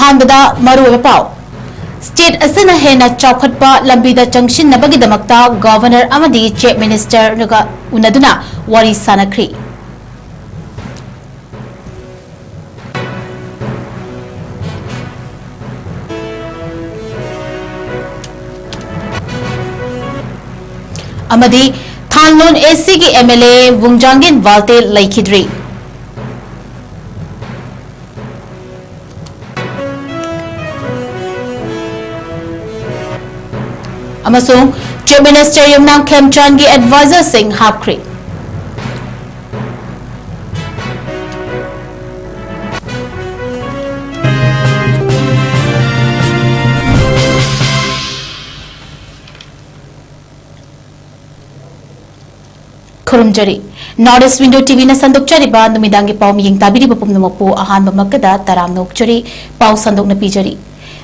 अहानबदा मरुओइबा पाउ स्टेट असना हेना चौखटपा लंबीदा चंगसिनबगिदमक्ता गवर्नर अमदी चीफ मिनिस्टर नुगा उनदुना वारी सानख्री अमदी थानलोन एसी की एमएलए वुंगजांगिन वाल्ते लैखिद्री अमसुंग चीफ मिनिस्टर यमुनांग खेमचांद की एडवाइजर सिंह हापख्री खुरुमजरी नॉर्थ ईस्ट विंडो टीवी न संदोक्चरिबा नुमिदांगी पाउ मियिंग ताबिरिबा पुमनमकपु अहानबा मक्कदा तराम नोक्चरी पाउ संदोकना पीजरी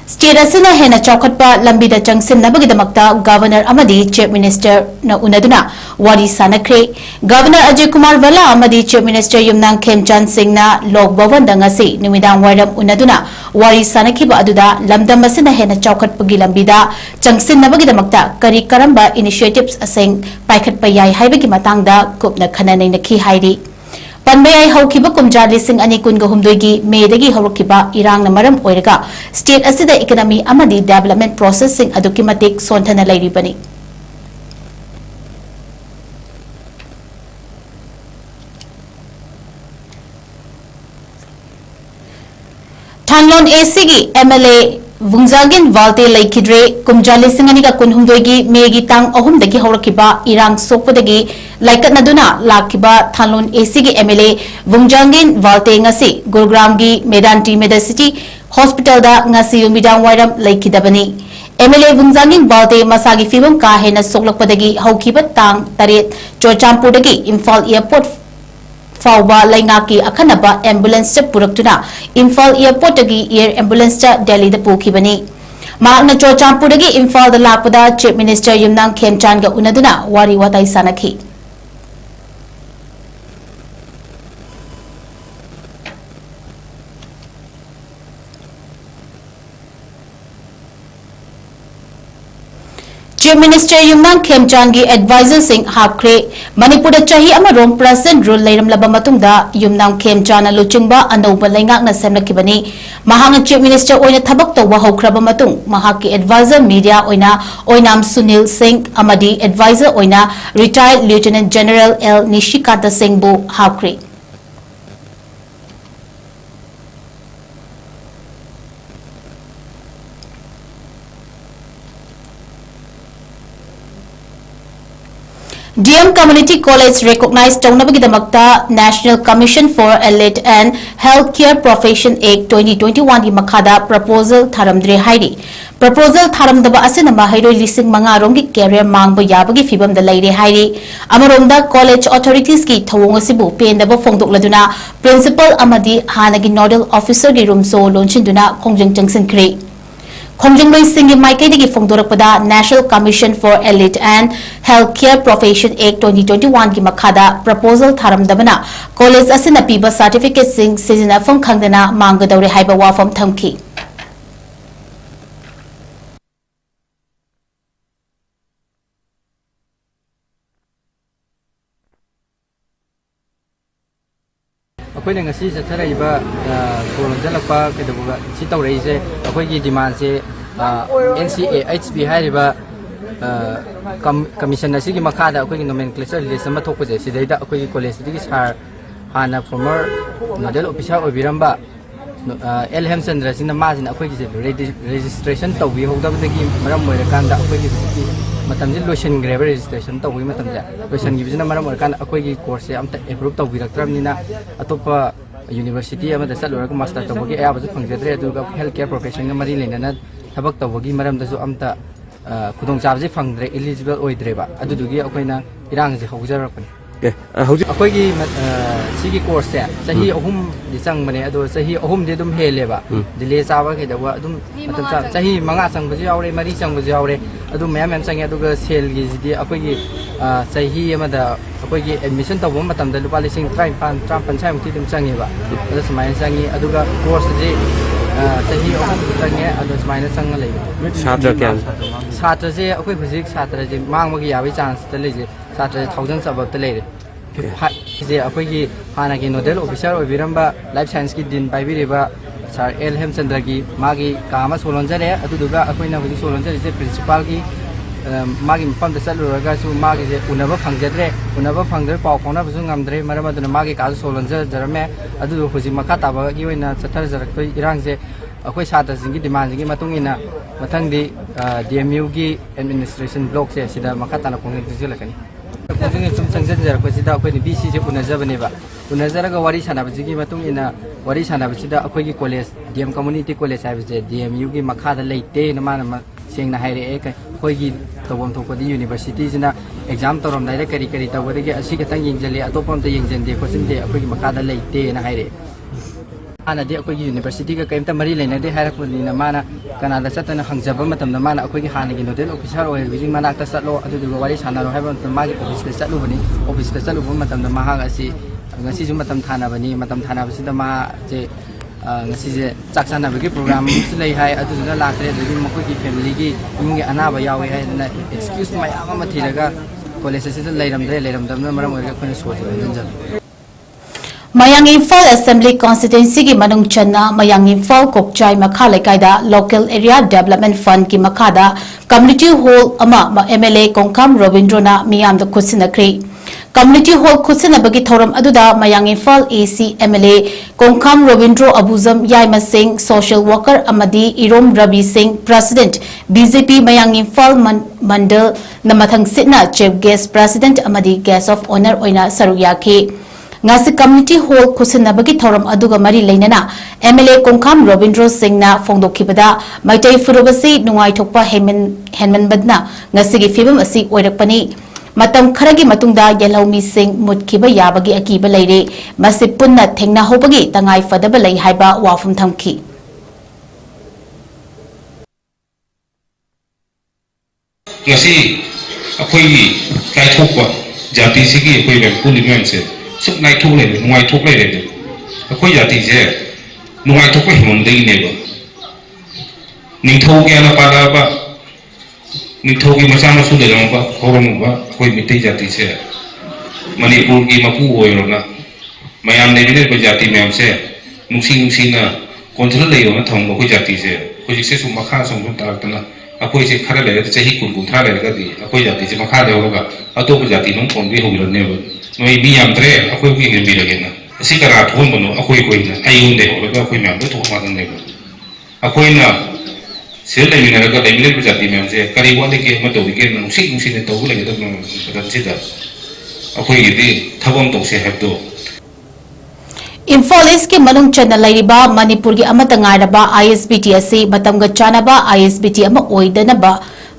स्टेट असना हेना चौखटपा लंबीदा चंगसिनबगिदमक्ता गवर्नर अमदी चीफ मिनिस्टर न उनदुना वारी सानख्रे गवर्नर अजय कुमार वाला अमदी चीफ मिनिस्टर यमुनांग खेमचांद सिंह ना लोक भवन दंगसी नुमिदांग वायरम उनदुना वारी सानखिबा अदुदा लमदम असना हेना चौखटपगी लंबीदा चंगसिनबगिदमक्ता करी करंबा इनिशिएटिव्स असेंग पाइखटपा याय हाइबगी मतंगदा कुपना खननैनखि हाइरी पनबयाई हौखिबा कुमजा लिसिंग अनि कुनगा हुमदोइगी मेदगी हौरखिबा इरांगना मरम ओइरगा स्टेट असिदा इकोनॉमी अमदी डेवलपमेंट प्रोसेसिंग अदुकी मतिक सोंथना लैरिबनी थानलोन एसी की एमएलए वुंगजांगिन वाल्ते लैखिद्रे कुमजा लिसिंग अनिगा कुनहुमदोइगी मेगी तांग अहुमदगी हौरखिबा इरांग सोकपदगी लाइकटनदुना लाखिबा थानलोन एसी की एमएलए वुंगजांगिन वाल्ते ngasi गुरुग्राम की मेदांटी मेडिसिटी हॉस्पिटल दा ngasi युमिदांग वायरम लैखिदबनी एमएलए वुंगजांगिन वाल्ते मसागी फिबम का हेना सोकलकपदगी हौखिबा तांग 8 चोरचामपुरदगी इम्फाल एयरपोर्ट फाउबा लैंगाकी अखनबा एम्बुलेंस पुरक्तुना इम्फाल एयरपोर्ट की एयर एम्बुलेंस दिल्ली पुखिबनी मांगना चोरचामपुरदगी इम्फाल लापदा चीफ मिनिस्टर यमुनांग खेमचांद उनदुना वारी वाताई सानखी चीफ मिनिस्टर यमुनांग खेमचांद की एडवाइजर सिंह हापख्रे मणिपुर चाही अमरोम प्रेसिडेंट रूल लेरमलबा मतुंगदा यमुनांग खेमचांद लुचिंगबा अनौबा लैंगाकना सेमलखिबनी महांग चीफ मिनिस्टर ओइना थबक तौबा हौख्रबा मतुंग महाकी एडवाइजर मीडिया ओइना ओइनाम सुनील सिंह अमदी एडवाइजर ओइना retired lieutenant general L Nishikant Singh बु हापख्रे DM Community College recognized Taunabagidamagta National Commission for Allied and Healthcare Profession Act 2021 की मखादा proposal थारमद्रे हाइरी proposal थारमदबा असना माहिरोई लिसिंग मंगारों की कैरियर मांगबो याबगी फिबम द लैरे हाइरी अमरोंदा कॉलेज अथॉरिटीज की थवोंग असिबु पेंदबो फोंदोकलदुना प्रिंसिपल अमदी हानगी नोडल ऑफिसर की रूमसो लोंचिंदुना खोंजंग चंगसिनख्रे खोंजंगलोई सिंगी माइकेदगी फोंदोरकपदा national commission for allied and health care profession act 2021 की मखादा प्रपोजल थारमदबना कॉलेज असिना पीबा सर्टिफिकेट सिंग सिजनफम खंगदना मांगदौरे हाइबा वाफम थमखी अखोइने ngasi चथराइबा सोलंजलपा केदबुगा सि तौरैसे अखोइगी डिमांड से NCAHB हाइरिबा कमीशन असिगी मखादा अखोइगी नोमेनक्लेचर लिस्ट अमा थोकपजे सिदैदा अखोइगी कॉलेज दिगी सार हाना फॉर्मर नोडल ऑफिसर ओबिरंबा एल हेमचंद्र सिंह माजिन अखोइगी रजिस्ट्रेशन तौबि होदबदगी मरम मोइरकांदा अखोइगी मतमजे लोशनग्रेब रजिस्ट्रेशन तौबि मतमजे लोशनगिबिजना मरम मोइरकांदा अखोइगी कोर्स से अमता एप्रूव तौबिरक्तरमनिना अतोपा यूनिवर्सिटी अमदा चलुरगा मास्टर तौबगी अयाबजु फंगजद्रे अदुगा हेल्थ केयर प्रोफेशन मरी लेना थबक तौबगी मरमदसु अमता खुदोंग चाबजे फंगद्रे एलिजिबल ओइद्रेबा अदुदुगी अखोइना इरांगजे हौजरकपनि अखोइगी सिगी कोर्स से सही अहुम दिसंग मने अदो सही अहुम दे दुम हेलेबा दिले चाबा केदवा दुम मतम सही मंगा संग बजु यावरे मरी संग बजु यावरे अदु मैम मैम संगे अदुगा सेल गी जिदि अखोइगी sahi amada akoigi admission tawba matamda lupa lising 35 mukti dum changiba adu samaina changi aduga course je sahi ahum changi adu samaina changa lei Satra kya satra je akoi physics satra je mangmagi yawi chance ta leje satra 1000 sabab ta leire je akoigi hana gi nodal officer obiramba life science ki din paibiriba sir 𝐿 𝐁𝐫𝐬 magi kama solonjare aduduga akoina hudi solonjare je principal ki magi mapam da saluraga su magi je unaba phangdre pau phona busu ngamdre maramaduna magi ka solonja jarame adu huji makha taba gi oina chathar jarakoi irang je akoi satra singi demand singi matungina mathangdi DMU gi administration block se sida makha tana phongni dijelakani Kujungi sum sangjan jarakoi sida akoi ni BC je unajabani ba unajaraga wari sanaba jigi matungina wari sanaba sida akoi gi college DM community college ha je DMU gi makha da leite namana sengna haire ek khoigi tawam thokodi university sina exam torom dai kari kari tawade ge asi ka tang yingjali atopam ta yingjande question de akoi makada leite na haire ana de akoi university ka kaimta mari leina de haira puni na mana kana da satana hangjaba matam na mana akoi hana gi nodel officer oil bijing mana ta satlo adu du wari sanaro haiba ma gi office ka satlu bani office ka satlu matam na mahang asi ngasi ju matam thana bani matam thana basida ma je ngasi je chak sana bagi program su lei hai adu na la tre de mo ki family gi imung gi anaba yawi hai na excuse ma ya ma thiraga college se leiram dam na maram oi ga khone soje janjal Mayang Imphal Assembly Constituency ki manung channa Mayang Imphal 𝐶𝐢𝐯𝐬 𝐁𝐫𝐬 Local Area Development Fund ki makhada Community Hall ama MLA 𝐶𝐿𝐸𝐻 Robindrona miyam da khusinakri Community Hall khusinabagi thoram aduda Mayang Imphal AC MLA 𝐶𝐿𝐸𝐻 Robindro Abuzam Yaima Singh Social Worker amadi Irom Rabi Singh President BJP Mayang Imphal Mandal namathang sitna Chief Guest President amadi Guest of Honor oina saruyaki ngasi Community Hall khusinabagi thoram aduga mari leinana MLA 𝐶𝐿𝐸𝐻 Robindro Singh na phongdokhibada maitai furubasi nungai thokpa henman badna ngasi gi fibam asi oirakpani matam kharagi matungda yelhomi Singh mutkiba yabagi akiba leire masi punna thengna hobagi tangai fadaba lei haiba wafum thamki ngasi akhoi gi kai thokpa jati sigi akhoi ga pulimen se suk nai thok le nungai thok le de akhoi jati je nungai thok ko himam dei ne ba ningthau ge na pada ba ningthau gi macha masu de ba khorom ba akhoi mitai jati se manipur gi mapu oiro na mayam ne bine ba jati mayam se nungsi na control le yo na thong ba khoi jati se khoi se su makha song ta ta akhoi se khara le chahi kun thra le ga di akhoi jati se makha de ho ga atop jati nong kon bi ho bi ne ba noi bi yam tre akhoi bi ngi bi le na si kara thon bono akhoi koi na ayun de ho ga akhoi myam do thok ma dang ne ba akhoi na se le ni na ga le bi jati myam se kari wa de ke ma do ke nong si ne to le ga no ga si da akhoi gi di thabam to se heb do Imphal East ki manung channa lairiba Manipur ki amata ngairaba ISBT asi matamga chanaba ISBT ama oidanaba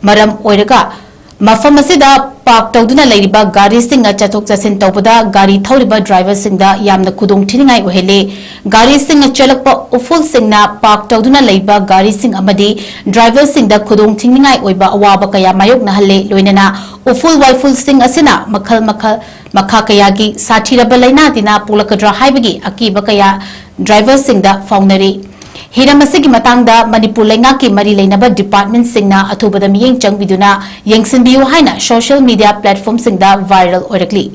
maram oiraga mafam asida park tawduna lairiba gari singa chathok chasin tawbada gari thawriba driver singda yamna khudong thiningai ohele gari singa chalakpa uful singna park tawduna laiba gari sing amadi driver singda khudong thiningai oiba awaba kaya mayok na halle loinana uful waiful sing asina makhal makha kaya gi sathiraba laina dina pulakadra haibagi akiba kaya driver singda faunari hiramasi matangda Manipur lenga ki mari leinaba department singna athubada miyeng changbiduna yengsinbiu haina social media platform singda viral orakli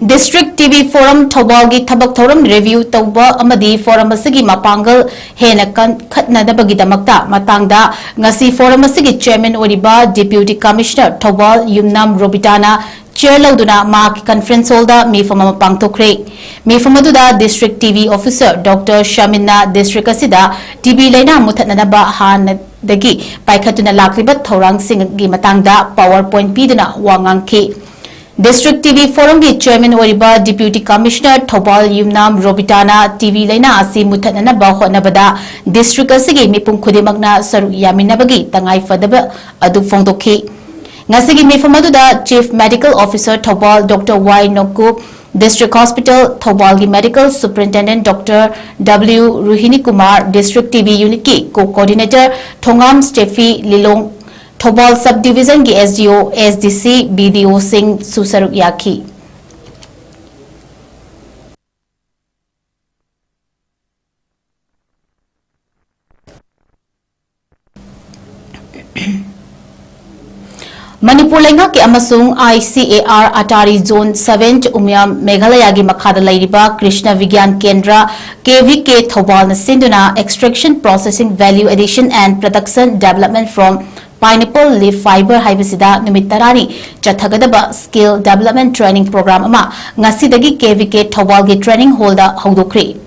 District TV Forum Thawalgi Thabak Thoram Review Tawba Amadi Forum Asigi Mapangal Hena Khatnadabagi Damakta Matangda Ngasi Forum Asigi Chairman Oriba Deputy Commissioner Thawal Yumnam Robitana Chair Lauduna Mark Conference Holder Mifama Pangtokre Mifamaduna District TV Officer Dr. Shamina District Asida TV Lena Muthanaba Han Dagi Paikhatuna Lakribat Thorang Singi Matangda PowerPoint Piduna Wangangki District TV Forum ki Chairman Oriba Deputy Commissioner Thawal Yumnam Robitana TV Laina asi muthanana ba honabada District asigi mipum khudimakna saru yaminabagi tangai fadaba adu phongdokhi Ngasigi mifam aduda Chief Medical Officer Thobal Dr. Y Nokkup, District Hospital Thobalgi Medical Superintendent Dr. W Ruhini Kumar, District TB Unit ki Co-Coordinator Thongam Steffi Lilong, Thobal Subdivision ki SDO, SDC, BDO Singh Susaruk Yaki. Manipur lenga ke amasung ICAR Atari Zone 7 Umyam Meghalaya gi makhada lairiba Krishna Vigyan Kendra KVK Thobal na sinduna extraction processing value addition and production development from pineapple leaf fiber haibasida numit tarani chathagadaba skill development training program ama ngasidagi KVK Thobal gi training hall da haudokri.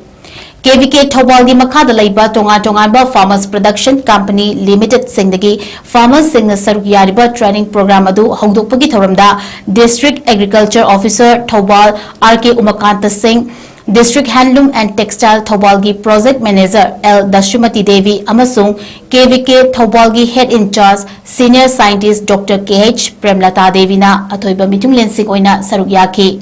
KVK Thobal gi makhada laiba tonga Farmers Production Company Limited singdagi farmers singna saruk yariba training program adu haudokpagi thoramda District Agriculture Officer Thobal RK Umakanta Singh, District Handloom and Textile Thobal gi Project Manager L Dashumati Devi amasung KVK Thobal gi Head in Charge Senior Scientist Dr. KH Premlata Devi na athoiba mitung lensing oina saruk yaki.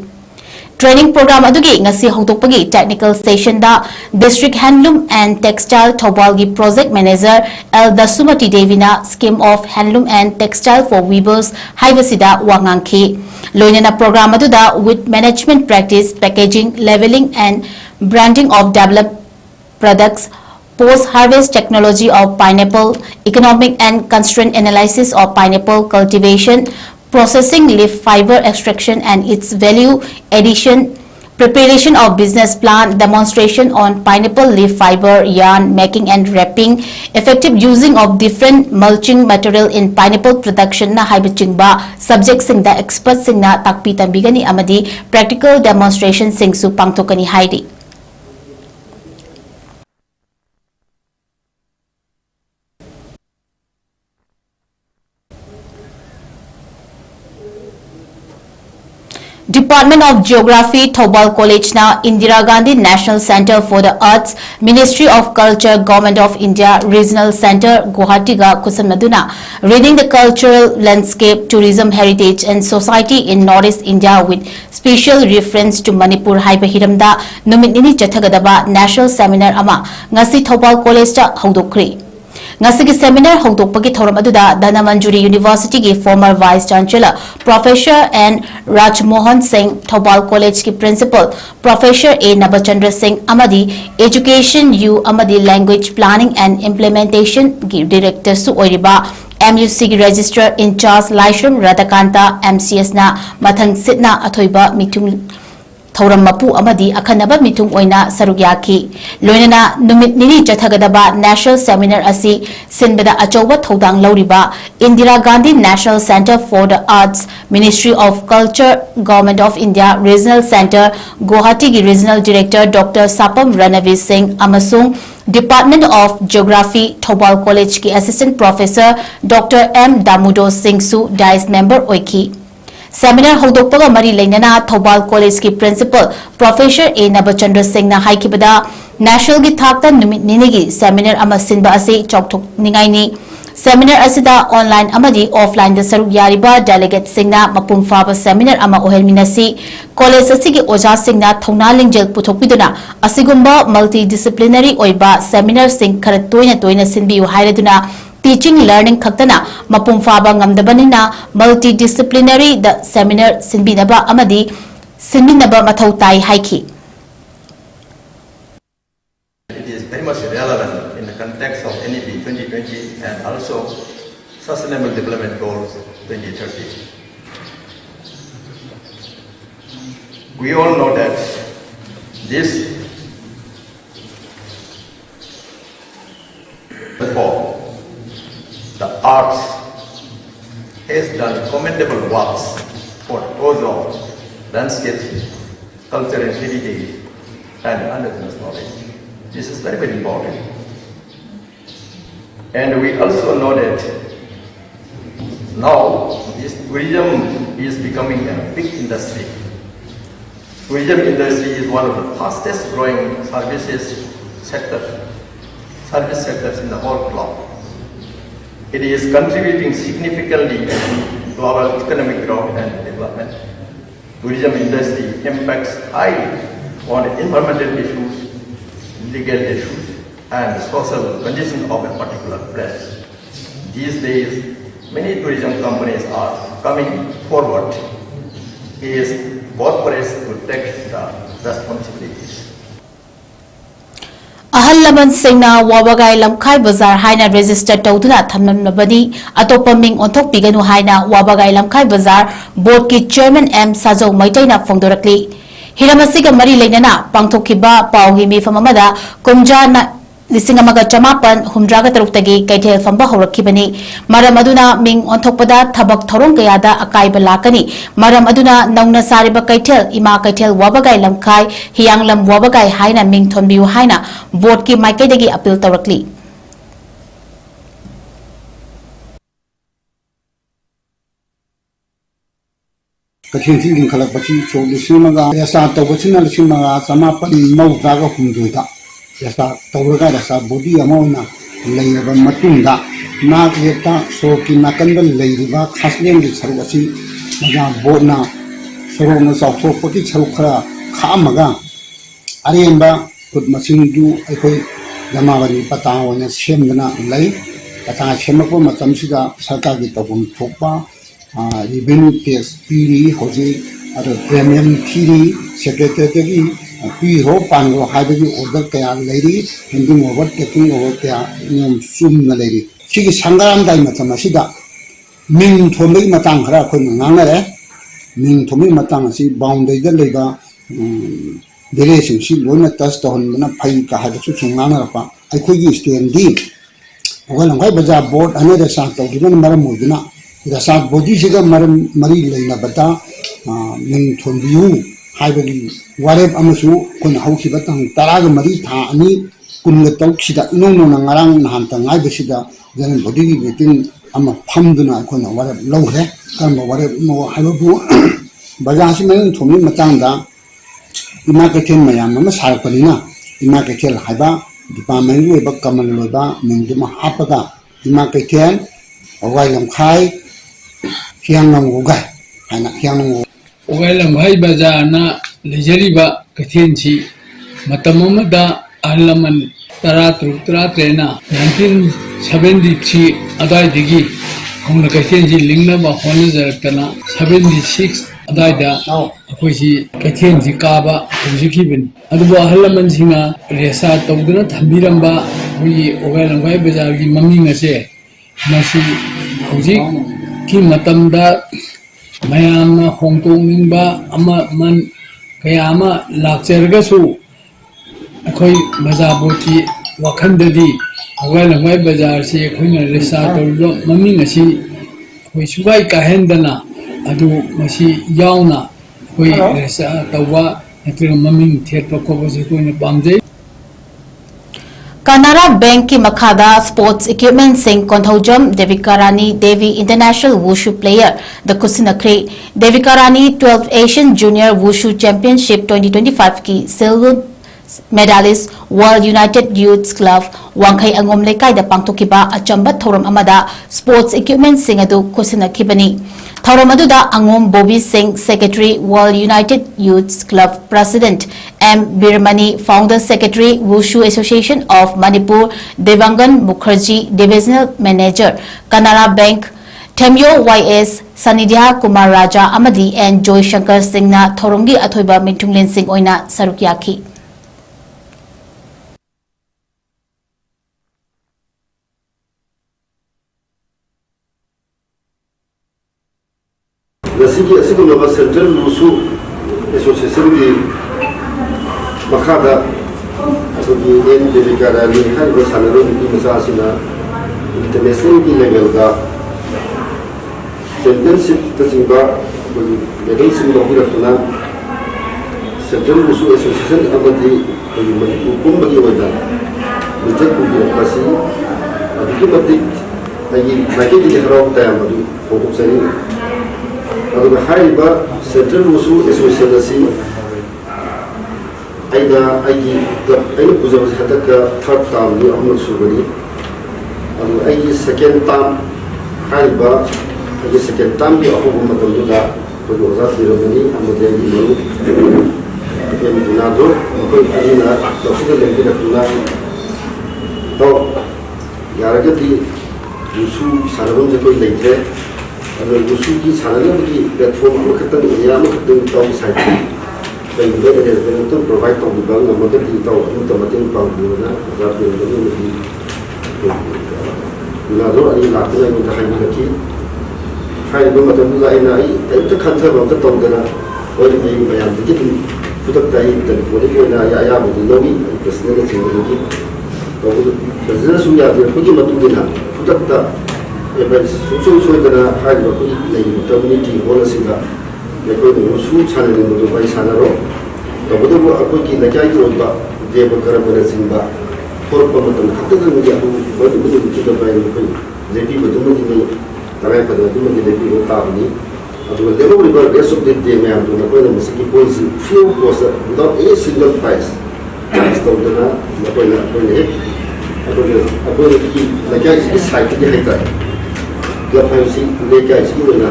Training program adugi ngasi haudokpagi technical station da District Handloom and Textile Thobal gi Project Manager L Dasumati Devina Scheme of Handloom and Textile for Weavers haibasida wangangki. Loinana program aduda with management practice, packaging, labeling and branding of developed products, post-harvest technology of pineapple, economic and constraint analysis of pineapple cultivation, processing leaf fiber extraction and its value addition, preparation of business plan, demonstration on pineapple leaf fiber, yarn making and wrapping, effective using of different mulching material in pineapple production na haibachingba subjects sing da experts sing na takpi tambigani amadi practical demonstration sing su pangtokani haidi. Department of Geography, Thobal College na Indira Gandhi National Center for the Arts, Ministry of Culture, Government of India, Regional Center, Guwahati ga kusamnaduna, reading the cultural landscape, tourism, heritage and society in Northeast India with special reference to Manipur haiba hiramda numit nini chathagadaba national seminar ama ngasi Thobal College ta haudokri. Ngasigi seminar haudokpagi thoram aduda Danamanjuri University ki former Vice Chancellor Professor N. Rajmohan Singh, Thobal College ki Principal Professor A. Nabachandra Singh amadi Education U amadi Language Planning and Implementation ki Director su oiriba MUC ki Registrar in Charge Laishram Radhakanta MCS na mathang sitna athoiba mitung Thoram mapu amadi akhanaba mitung oina sarugyaki loinana numit nini chathagadaba national seminar asi sinbada achoba thodang lauriba Indira Gandhi National Center for the Arts, Ministry of Culture, Government of India, Regional Center, Guwahati ki Regional Director Dr. Sapam Ranavi Singh amasung Department of Geography, Thobal College ki Assistant Professor Dr. M. Damudo Singh Su Dice Member oiki. Seminar haudokpaga mari leinana Thobal College ki Principal Professor A. Nabachandra Singh na haikibada National gi thakta numit ninigi seminar ama sinba ase chokthok ningai ni. Seminar asida online amadi offline da saruk yariba delegate singna mapum faba seminar ama ohelminasi college asigi oja singna thongna lingjel puthokpiduna asigumba multidisciplinary oiba seminar sing khara toina sinbiu hairaduna teaching learning khaktana mapum faba ngamdabanina multidisciplinary the seminar sinbinaba amadi sinbinaba mathau tai haiki. It is very much relevant in the context of NEP 2020 and also Sustainable Development Goals 2030. We all know that this the arts has done commendable works for cause of landscape, culture and heritage and indigenous knowledge. This is very, very important. And we also know that now this tourism is becoming a big industry. Tourism industry is one of the fastest growing service sectors in the whole globe. It is contributing significantly global economic growth and development. Tourism industry impacts highly on environmental issues, legal issues, and social conditions of a particular place. These days, many tourism companies are coming forward as corporates to take the responsibilities. ahal laman singna wabagai lamkhai bazar haina register tawduna thamnamnabani atopa ming onthok piganu haina wabagai lamkhai bazar board ki chairman 𝐿𝐿 𝐷𝐸 phongdorakli hiramasiga mari leinana pangthokhiba pawgi mifam amada kumja lising amaga chamapan humdraga taruktage kaithel famba horakhibani maram aduna ming onthokpada thabak thorong kayada akaiba lakani maram aduna naungna sariba kaithel ima kaithel wabagai lamkhai hiyanglam wabagai haina ming thonbiu haina board ki maikaidagi appeal tawrakli Kathing thing khalakpachi so lisimaga yasa tawachina lisimaga chamapan mawdraga humduida yasa tawraga yasa body amona leiyaba matungda na yeta so ki nakanda leiriba khasleng gi sarwasi maga bodna sorona sawthokpaki sarukha khamaga aremba put masingdu aikoi jamawani patawana semdana lei pata semako matamsida sarkar gi tabum thokpa revenue tax piri hoji ado premium thiri secretary piro pango habagi order kaya leiri handing over taking over kaya nyom sum na leiri sigi sangaram dai matama sida ming thomei matang khara khoi ngangare ming thomei matang si boundary da leiba relation si lona tas to hon phai ka ha su chunganga pa ai khoi gi stand di ogalangai baza board another sa to given maram moduna Rasa body siga maram mari leina bata ming thonbiu haibagi warep amasu kun hauki batang taraga mari tha ani kun le tau sida nono na ngarang nahan ta ngai besida jan body gi meeting ama phamduna kun warep lawre kan warep no haibu baga si meng thomi matang da ima ka then mayam ma sarpanina ima ka thel haiba department wi ba kamal loba ming duma hapaga ima ka then awai lamkhai hiyangnam ugai haina hiyangnam ugai lamkhai bazarna lejariba kathenchi matam amada ahlaman tara trena 1973 adai digi hongna kathenchi lingna ba hona jaratana 76 adai da akoisi kathenchi kaba hojikibani aduba ahlaman singa resa tawduna thambiramba hui ugai lamkhai bazar gi maming ase masi hojik ki matamda mayamna hongtongingba ama man kayama lakchergasu akhoi bazaboti wakhandadi awalangai bazar se khoina resa tawlo maming asi khoi sugai kahendana adu masi yauna khoi resa tawwa natira maming thetpa ko bose koina pamjai Canara Bank ki makhada sports equipment sing Konthojam Devikarani Devi International Wushu player the Kusinakri Devikarani 12th Asian Junior Wushu Championship 2025 ki silver medalist World United Youth Club Wangkai Angom Lekai da pangtokiba achamba thoram amada sports equipment sing adu Kusinakibani Thoram aduda Angom Bobby Singh Secretary World United Youth Club President M. Birmani Founder Secretary Wushu Association of Manipur Devangan Mukherjee Divisional Manager Canara Bank Temyo YS Sanidhya Kumar Raja Amadi and Joy Shankar Singh na Thoromgi Athoiba Mintunglin Singh oina sarukyaki Nasiki asigulaba Central Wushu Association ki makhada asogi en Devikarani haiba sanaro ki masasina international ki level da championship tasinga medal sing lohiratuna Central Wushu Association amadi manipur kumbagi wada bijak kubi pasi adiki matik agi nakedi harau tayam adu fokus sari aduga haiba Central Wushu Association aida aigi aina pujaba hataka third term ni amul subani adu aigi second term haiba ꯑꯩꯒꯤ second ꯇꯥꯔꯝꯒꯤ ꯑꯍꯧꯕ ꯃꯇꯝꯗꯨꯗ ꯑꯩꯈꯣꯏꯒꯤ ꯑꯣꯖꯥ ꯄꯤꯔꯝꯕꯅꯤ ꯑꯃꯗꯤ ꯑꯩꯒꯤ ꯃꯔꯨꯞ M ꯗꯨꯅꯥꯗꯣ ꯃꯈꯣꯏ ꯑꯅꯤꯅ ꯂꯧꯁꯤꯡꯗ ꯂꯦꯡꯕꯤꯔꯛꯇꯨꯅ ꯇꯧ ꯌꯥꯔꯒꯗꯤ ꯋꯨꯁꯨ ꯁꯥꯟꯅꯐꯝꯁꯦ ꯑꯩꯈꯣꯏ ꯂꯩꯇ꯭ꯔꯦ ꯑꯗꯨꯒ ꯋꯨꯁꯨꯒꯤ ꯁꯥꯟꯅꯅꯕꯒꯤ ꯄ꯭ꯂꯦꯠꯐꯣꯝ ꯑꯃꯈꯛꯇꯪ ꯑꯦꯔꯤꯌꯥ ꯑꯃꯈꯛꯇꯪ ꯇꯧ ꯁꯥꯏꯠꯇ ꯀꯩꯒꯨꯝꯕ ꯑꯦꯔꯦꯟꯖꯃꯦꯟꯇ ꯄ꯭ꯔꯣꯚꯥꯏꯗ ꯇꯧꯕꯤꯕ ꯉꯝꯃꯒꯗꯤ ꯇꯧ ꯑꯗꯨꯝꯇ ꯃꯇꯦꯡ ꯄꯥꯡꯕꯤꯌꯣꯅ ꯑꯣꯖꯥ ꯄꯤꯔꯝꯕꯅꯤ ꯑꯃꯗꯤ ꯗꯨꯅꯥꯗꯣ ꯑꯅꯤ ꯂꯥꯛꯇꯨꯅ ꯑꯩꯉꯣꯟꯗ ꯍꯥꯏꯕꯤꯔꯛꯈꯤ ꯍꯥꯏꯔꯤꯕ ꯃꯇꯝꯗꯨꯗ ꯑꯩꯅ ꯀꯔꯤꯝꯇ ꯈꯟꯊꯕ ꯑꯝꯇ ꯇꯧꯗꯅ ꯍꯣꯏ ꯑꯩ ꯃꯌꯥꯝꯗꯒꯤ ꯑꯗꯨꯝ ꯈꯨꯗꯛꯇ ꯑꯩ ꯇꯦꯂꯤꯐꯣꯟꯗꯒꯤ ꯑꯣꯏꯅ ꯑꯌꯥꯝꯕꯗꯤ ꯂꯧꯏ ꯑꯩ ꯄ꯭ꯔꯁꯤꯗꯦꯟꯅꯆꯤꯡꯕꯗꯒꯤ ꯇꯧꯕꯗ ꯐꯖꯅꯁꯨ ꯌꯥꯕꯤꯔꯛꯄꯒꯤ ꯃꯇꯨꯡ ꯏꯟꯅ ꯈꯨꯗꯛꯇ ꯁꯨꯡꯁꯣꯏ ꯁꯣꯏꯗꯅ ꯍꯥꯏꯔꯤꯕ ꯑꯩꯈꯣꯏꯒꯤ ꯂꯩꯔꯤꯕ ꯀꯝꯃ꯭ꯌꯨꯅꯤꯇꯤ ꯍꯣꯜ ꯑꯁꯤꯗ ꯑꯩꯈꯣꯏꯅ ꯋꯨꯁꯨ ꯁꯥꯟꯅꯅꯤꯡꯕꯗꯨ ꯑꯩ ꯁꯥꯟꯅꯔꯣ ꯇꯧꯕꯇꯕꯨ ꯑꯩꯈꯣꯏꯒꯤ ꯂꯩꯀꯥꯏꯒꯤ ꯑꯣꯏꯕ ꯗꯦꯕ ꯀꯔꯃꯅꯆꯤꯡꯕ ꯊꯣꯔꯛꯄ ꯃꯇꯝ ꯈꯛꯇꯗꯪꯗꯤ ꯑꯗꯨ ꯃꯗꯨꯃꯗꯤ ꯎꯈꯤꯗꯕ ꯍꯥꯏꯅ ꯑꯩꯈꯣꯏ ꯂꯦꯞꯄꯤꯕꯗꯨꯃꯗꯤ ꯇꯉꯥꯏꯐꯗꯅ ꯑꯗꯨꯃꯗꯤ ꯂꯦꯞꯄꯤꯕ ꯇꯥꯕꯅꯤ ꯑꯗꯨꯒ ꯂꯦꯝꯍꯧꯔꯤꯕ ꯔꯦꯁ ꯑꯣꯐ ꯗ ꯗꯦ ꯃꯌꯥꯝꯗꯨ ꯅꯈꯣꯏꯅ ꯃꯁꯤꯒꯤ ꯄꯣꯏꯟꯁꯤ free of cost without any single price charge ꯇꯧꯗꯅ ꯑꯩꯈꯣꯏꯅ ꯍꯦꯛ ꯑꯩꯈꯣꯏꯒꯤ ꯂꯩꯀꯥꯏꯁꯤꯒꯤ ꯁꯥꯏꯠꯇꯒꯤ ꯍꯥꯏꯇꯥꯔꯦ ꯀ꯭ꯂꯕ ꯍꯥꯏꯕꯁꯤ ꯂꯩꯀꯥꯏꯁꯤꯒꯤ ꯑꯣꯏꯅ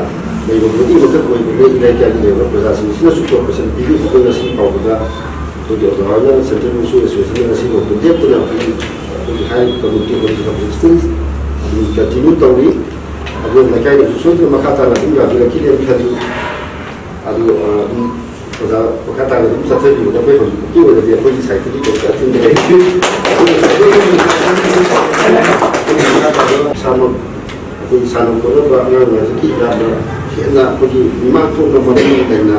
ꯂꯩꯕ ꯈꯨꯗꯤꯡꯃꯛꯇ ꯑꯣꯏꯕ ꯂꯩꯀꯥꯏꯒꯤ ꯂꯩꯕ ꯄ꯭ꯔꯖꯥꯁꯤꯡꯁꯤꯅꯁꯨ ꯀꯣꯔꯄꯣꯔꯦꯁꯟ ꯄꯤꯕꯤ ꯑꯩꯈꯣꯏ ꯉꯁꯤ ꯐꯥꯎꯕꯗ ꯑꯩꯈꯣꯏꯒꯤ ꯑꯣꯖꯥ ꯍꯣꯏꯅ ꯁꯦꯟꯇ꯭ꯔꯦꯜ ꯋꯨꯁꯨ ꯑꯦꯁꯣꯁꯤꯌꯦꯁꯟ ꯉꯁꯤ ꯐꯥꯎꯕ ꯂꯦꯞꯇꯅ ꯑꯩꯈꯣꯏꯒꯤ ꯍꯥꯏꯔꯤꯕ ꯀꯝꯃ꯭ꯌꯨꯅꯤꯇꯤ ꯍꯣꯜꯁꯤꯗ ꯁ꯭ꯇꯤꯜ ꯑꯗꯨꯝ ꯀꯟꯇꯤꯅ꯭ꯌꯨ ꯇꯧꯔꯤ ꯑꯗꯨꯒ ꯂꯩꯀꯥꯏꯗꯁꯨ ꯁꯣꯏꯗꯅ ꯃꯈꯥ ꯇꯥꯅ ꯑꯗꯨꯝ ꯌꯥꯕꯤꯔꯛꯈꯤꯅꯦꯅ ꯈꯜꯂꯤ ꯑꯗꯨ ꯑꯗꯨꯝ ꯑꯣꯖꯥ ꯃꯈꯥ ꯇꯥꯅ ꯑꯗꯨꯝ ꯆꯠꯊꯕꯤꯕꯗ ꯑꯩꯈꯣꯏ ꯍꯧꯖꯤꯛꯀꯤ ꯑꯣꯏꯅꯗꯤ ꯑꯩꯈꯣꯏꯒꯤ ꯁꯥꯏꯠꯇꯒꯤ ꯀꯩꯁꯨ ꯑꯊꯤꯡꯕ ꯂꯩꯇꯦ ꯏꯁꯥꯃꯛ ꯑꯩꯈꯣꯏꯒꯤ ꯁꯥꯟꯅ ꯈꯣꯠꯅꯕ ꯑꯉꯥꯡ ꯍꯧꯖꯤꯛꯀꯤ ꯌꯥꯝꯅ ꯍꯦꯟꯅ ꯑꯩꯈꯣꯏꯒꯤ ꯃꯤꯃꯥꯡ ꯊꯣꯛꯅ ꯃꯃꯤꯡ ꯂꯩꯅ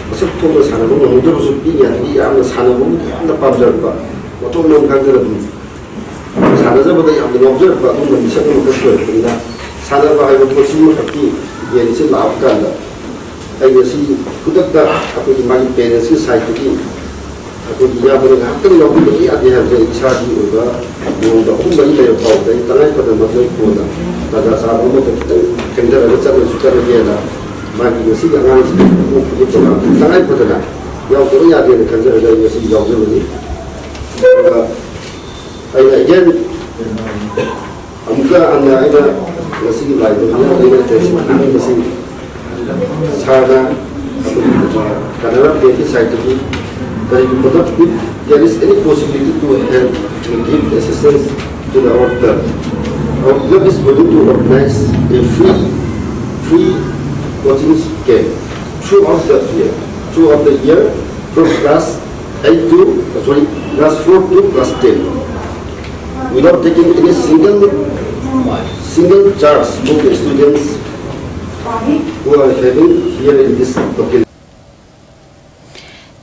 ꯃꯁꯛ ꯊꯣꯛꯅ ꯁꯥꯟꯅꯕ ꯉꯝꯍꯧꯗ꯭ꯔꯕꯁꯨ ꯄꯤꯛꯏꯉꯩꯗꯒꯤ ꯌꯥꯝꯅ ꯁꯥꯟꯅꯕꯕꯨ ꯌꯥꯝꯅ ꯄꯥꯝꯖꯔꯛꯄ ꯃꯊꯣꯡ ꯃꯔꯝ ꯈꯪꯗꯅ ꯑꯗꯨꯝ ꯁꯥꯟꯅꯖꯕꯗ ꯌꯥꯝꯅ ꯉꯥꯎꯖꯔꯛꯄ ꯑꯗꯨꯒꯨꯝꯕ ꯃꯤꯁꯛ ꯑꯃꯈꯛ ꯑꯣꯏꯔꯛꯄꯅꯤꯅ ꯁꯥꯟꯅꯕ ꯍꯥꯏꯕ ꯄꯣꯠꯁꯤꯃꯈꯛꯀꯤ ꯒꯦꯝꯁꯤ ꯂꯥꯛꯄ ꯀꯥꯟꯗ ꯑꯩ ꯉꯁꯤ ꯈꯨꯗꯛꯇ ꯑꯩꯈꯣꯏꯒꯤ ꯃꯥꯒꯤ ꯄꯦꯔꯦꯟꯁꯀꯤ ꯁꯥꯏꯠꯇꯒꯤ ꯑꯩꯈꯣꯏꯒꯤ ꯌꯥꯝꯅ ꯉꯥꯏꯍꯥꯛꯇꯪ ꯂꯧꯕꯤꯕ ꯌꯥꯗꯦ ꯍꯥꯏꯕꯁꯦ ꯑꯩ ꯏꯁꯥꯒꯤ ꯑꯣꯏꯕ ꯅꯣꯡꯃꯗ 3-4 ꯂꯩꯕ ꯐꯥꯎꯕꯗ ꯑꯩ ꯇꯉꯥꯏꯐꯗꯅ ꯃꯈꯣꯏ ꯐꯣꯟꯗ ꯇꯥꯖꯥ ꯆꯥꯕ ꯑꯃꯗ ꯈꯤꯇꯪ ꯊꯦꯡꯊꯔꯒ ꯆꯠꯂꯒꯦꯅ ꯃꯥꯒꯤ ꯉꯁꯤꯒꯤ ꯑꯉꯥꯡꯁꯤꯡ ꯄꯣꯛꯄꯒꯤ ꯄ꯭ꯔꯣꯒ꯭ꯔꯥꯝ ꯇꯉꯥꯏꯐꯗꯅ ꯌꯥꯎꯗꯕ ꯌꯥꯗꯦꯅ ꯈꯟꯖꯔꯒ ꯑꯩ ꯉꯁꯤ ꯌꯥꯎꯖꯕꯅꯤ ꯑꯗꯨꯒ ꯑꯩꯅ ꯑꯦꯒꯦꯟ ꯑꯃꯨꯛꯀ ꯍꯟꯅ ꯑꯩꯅ ꯉꯁꯤꯒꯤ ꯂꯥꯏꯕꯛꯅ ꯑꯩꯅ ꯇꯦꯟꯁꯟ ꯄꯤꯕꯁꯤ ꯁꯥꯔꯅ ꯀꯅꯥꯔꯥ ꯕꯦꯡꯀꯤ ꯁꯥꯏꯠꯇꯒꯤꯀꯔꯤꯒꯨꯝꯕꯗ there is any possibility to help to give assistance to our club. Our club is willing to organize a free coaching camp throughout the year from class 4 to class 10 without taking any single charge from the students who are having here in this location.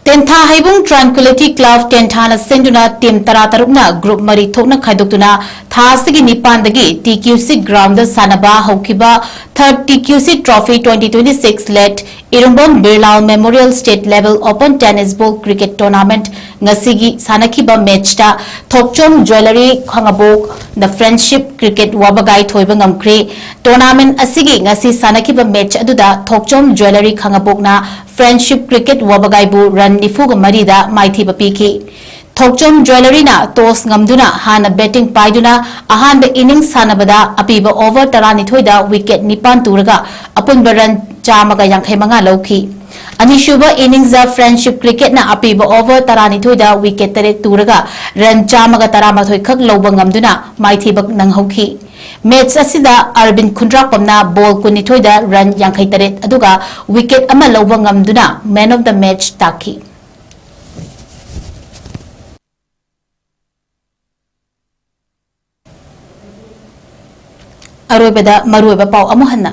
Tentha Haibung Tranquility Club Tenthana Senduna Team Taratarukna Group Mari Thokna Khaidokuna Thasigi Nipandagi TQC Ground Sanaba Hokiba 3rd TQC Trophy 2026 led Irumbon Birlal Memorial State Level Open Tennis Ball Cricket Tournament Ngasigi Sanakiba Match Ta Thokchom Jewelry Khangabok The Friendship Cricket Wabagai Thoibangam Kre Tournament Asigi Ngasi Sanakiba Match Aduda Thokchom Jewelry Khangabokna Friendship Cricket Wabagai Bu Run Nifuga Marida Maithiba Piki Thokchom Jewelry na Tos Ngamduna Hana Betting Paiduna Ahan the innings Sanabada Apiba over Taranithoida Wicket Nipan Turaga Apun Baran Chamaga Yankemanga Loki Anishuba innings of Friendship Cricket na Apiba over Taranithoida Wicket Tere Turaga Ran Chamaga Taramathoy Kak Lobangamduna Maithiba Nanghoki Match asida Arvin Kundrakpamna ball kunithoida run 58 aduga wicket ama lawba ngamduna man of the match taki Aroibada maruiba pau amuhanna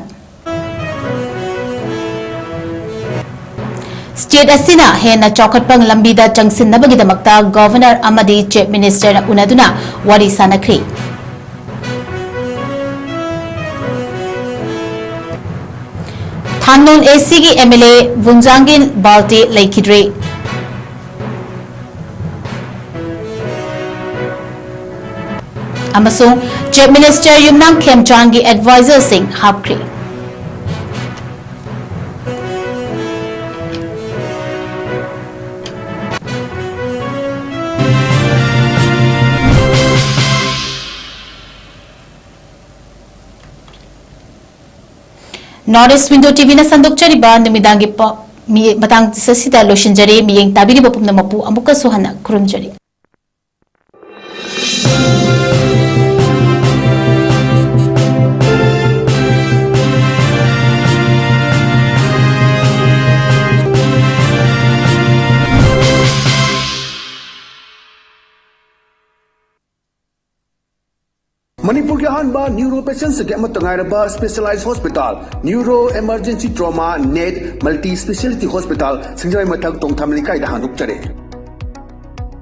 State asina hena chokhatpang lambida changsinnabagidamakta governor amadi chief minister na unaduna wari sanakri Thannon AC की MLA Vunjangin Balti Laikidre Amasung Chief Minister Yumnang Khemchang की advisor Singh Hapkri Northeast Window TV na sandokchariba numidangi po batang sasida losinjari miyeng tabiri bapum na mapu amuka suhana kurumjari. Manipur के अहम neuro patients के specialized hospital neuro emergency trauma net multi speciality hospital Singjamei Mathak Thongtham Leikai दा हानुकचरे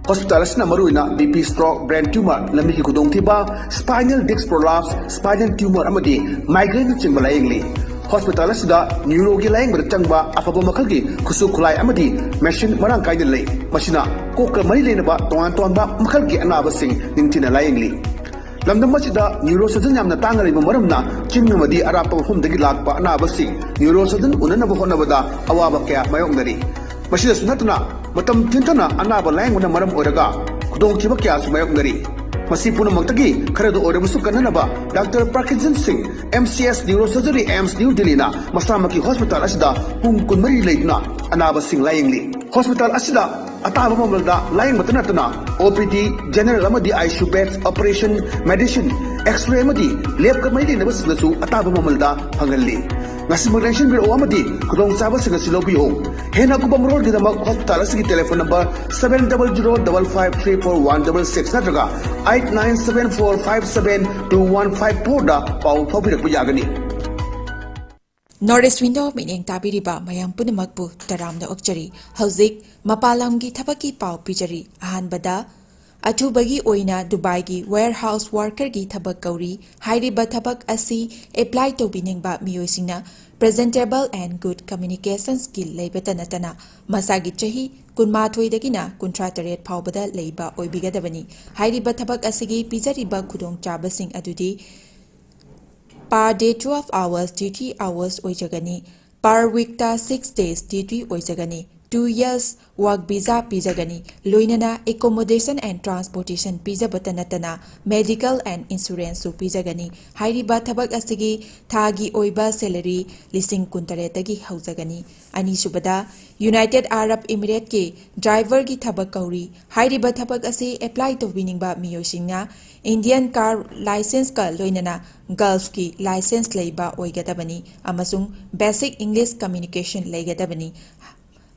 hospital असना मरुइना BP stroke brain tumour लंबी की खुदोंगथिबा spinal disc prolapse spinal tumour अमदी माइग्रेन चिंबा लायंगली हॉस्पिटल असदा न्यूरो की लायंग चंगबा अफब मखल की खुसु खुलाई अमदी मेशिन मरांग कायदे लई मसिना कोक मरी लेनबा तोंगान तोंबा मखल की अनाबसिंग निंगथिना लायंगली neuro surgeon यामना तांगरिबा मरमना चिन्नमदी अरापा मफमदगी Lakpa अनाबसिंग neuro surgeon उननब होनबदा अवाबा कया मायोंगनरी मसिदसु नतना मतम थिंथना अनाबा लायंगना मरम ओरगा खुदोंथिबा कया सु मायोंगनरी मसी पुनमक्तगी खरदो ओरबसु कन्ननबा doctor Parkinson Singh MCS neuro surgery AIIMS new दिल्लीना मसामकी हॉस्पिटल असिदा पुंग कुनमरी लेतना अनाबसिंग लायंगली हॉस्पिटल असिदा अताबा ममलदा लायंग मतनतना OPD जनरल अमदी ICU beds operation medicine x-ray अमदी लैब कमैदि नबसु अताबा ममलदा फंगल्ली नसिमग्रेशन बिरो अमदी खुदोंग चाबा सिगसि लोबियो हेना कुबम रोड गिदमक हॉस्पिटल असगी टेलीफोन नंबर 7005341666 नत्रगा 8974572154 दा पाउ फबिरक यागनी Northeast Window meaning tabiriba mayam punamakbu taramna okchari hauzik mapalamgi thabaki pau pijari ahanbada athubagi oina Dubai gi warehouse worker gi thabak kauri hairiba thabak asi apply to biningba miyoisina presentable and good communication skill leibetanatana masagi chahi kunmathoi dagina kuntrataret phawbada leiba oibigadabani hairiba thabak asigi pijariba khudong chabasing adudi per day 12 hours duty hours oijagani per week ta 6 days duty oijagani 2 years work visa pijagani loinana accommodation and transportation pija batanatana medical and insurance su pijagani hairiba thabak asigi thagi oiba salary lising kuntaretagi haujagani ani subada United Arab Emirates ke driver gi thabak kauri hairiba thabak asi apply to winingba miyosingna Indian car license ka loinana Gulf ki license leiba oigadabani amasung basic English communication leigadabani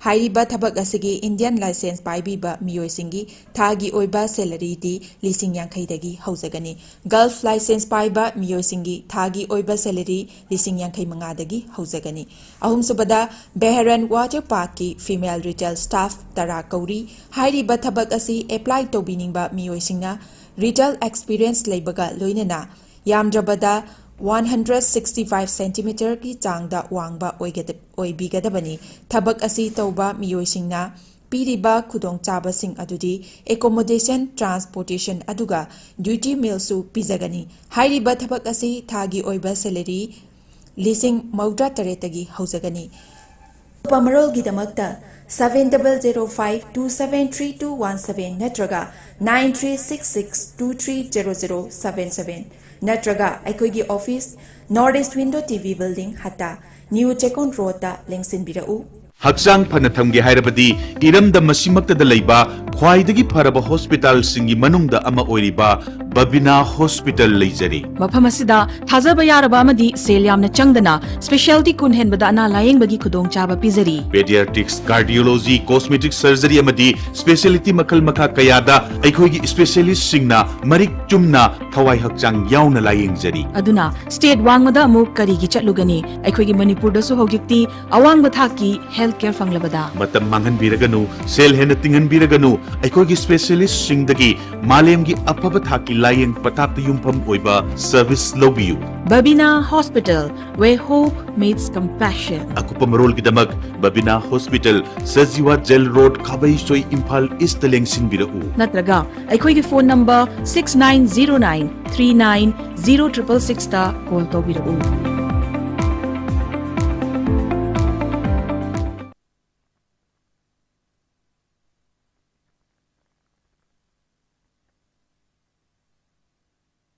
hairiba thabak asigi Indian license paibiba miyoisingi thagi oiba salary di lising yankhai dagi haujagani Gulf license paiba miyoisingi thagi oiba salary lising yankhai manga dagi haujagani ahum subada Beharan Water Park ki female retail staff tara kauri hairiba thabak asi apply to biningba miyoisingna retail experience leibaga loinana yamdrabada 165 cm ki changda wangba oibigadabani thabak asi tauba miyoisingna piriba khudong chabasing adudi accommodation transportation aduga duty meal su pizagani hairiba thabak asi thagi oiba salary lising maudra taretagi haujagani pamarol gidamakta 7005273217 natraga 9366230077 natraga aikoigi office Northeast Window TV building hata new Chekon road ta lengsinbirau Hakchang phana thamge hairabadi iramda masimakta da leiba khwaidagi pharaba hospital singi manungda ama oiriba Babina Hospital leijari mafam asida thajaba yaraba amadi sel yamna changdana specialty kun henbada ana layeng bagi khudong chaba pizari pediatrics cardiology cosmetic surgery amadi specialty makal makha kayada aikhoigi specialist singna marik chumna thawai hakchang yauna layeng jari aduna state wangmada amu kari gi chatlugani aikhoigi manipur da su hogikti awang bathaki healthcare fanglabada matam mangan biraganu sel hena tingan biraganu aikhoigi specialist singdagi malemgi apaba thaki layeng patapta yumpham oiba service lobiyu Babina Hospital where hope meets compassion akupa marol gidamak Babina Hospital Sajiwa Jail Road Khabai Soi Imphal East lengsin birau natraga aikhoigi phone number 6909390666 ta call to birau